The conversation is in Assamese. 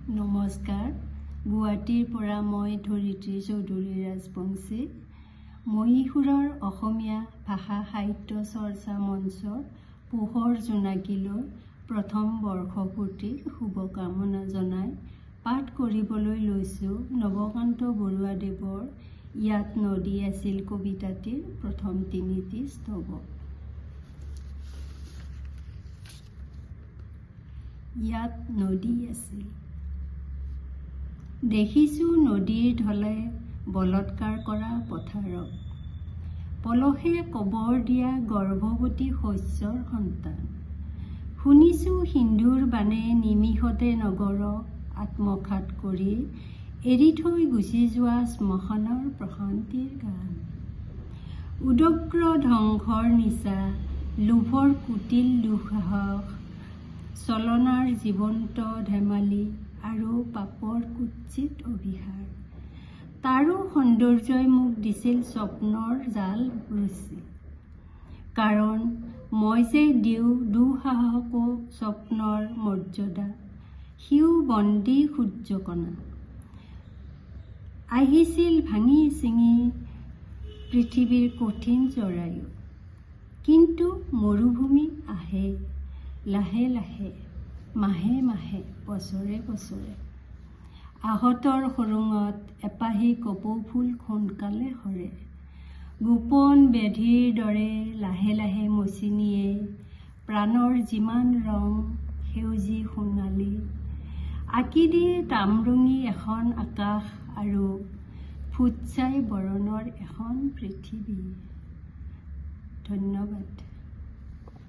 নমস্কাৰ গুৱাহাটীৰ পৰা মই ধৰিত্ৰী চৌধুৰী ৰাজবংশী মহীশূৰৰ অসমীয়া ভাষা সাহিত্য চৰ্চা মঞ্চৰ পোহৰ জোনাকীলৈ প্ৰথম বৰ্ষপূৰ্তিৰ শুভকামনা জনাই পাঠ কৰিবলৈ লৈছোঁ নৱকান্ত বৰুৱাদেৱৰ ইয়াত নদী আছিল কবিতাটিৰ প্ৰথম তিনিটি স্তৱক। ইয়াত নদী আছিল। দেখিছোঁ নদীৰ ঢলে বলৎকাৰ কৰা পথাৰক পলসে কবৰ দিয়া গৰ্ভৱতী শস্যৰ সন্তান। শুনিছোঁ সিন্ধুৰ বানে নিমিষতে নগৰক আত্মঘাত কৰি এৰি থৈ গুচি যোৱা শ্মশানৰ প্ৰশান্তিৰ গান। উদগ্ৰ ধ্বংসৰ নিচা লোভৰ কুটিল দুঃসাহস চলনাৰ জীৱন্ত ধেমালি আৰু পাপৰ কুৎসিত অভিসাৰ। তাৰো সৌন্দৰ্যই মোক দিছিল স্বপ্নৰ জাল ৰুচি। কাৰণ মই যে দিওঁ দুঃসাহকো স্বপ্নৰ মৰ্যাদা সিও বন্দী সূৰ্যকণা। আহিছিল ভাঙি চিঙি পৃথিৱীৰ কঠিন জৰায়ু। কিন্তু মৰুভূমি আহে লাহে লাহে মাহে মাহে বছৰে বছৰে। আহতৰ সৰুঙত এপাহি কপৌ ফুল সোনকালে সৰে। গোপন ব্যাধিৰ দৰে লাহে লাহে মচি নিয়ে প্ৰাণৰ যিমান ৰং সেউজী সোণালী। আঁকি দিয়ে তামৰঙী এখন আকাশ আৰু ফুটছাই বৰণৰ এখন পৃথিৱী। ধন্যবাদ।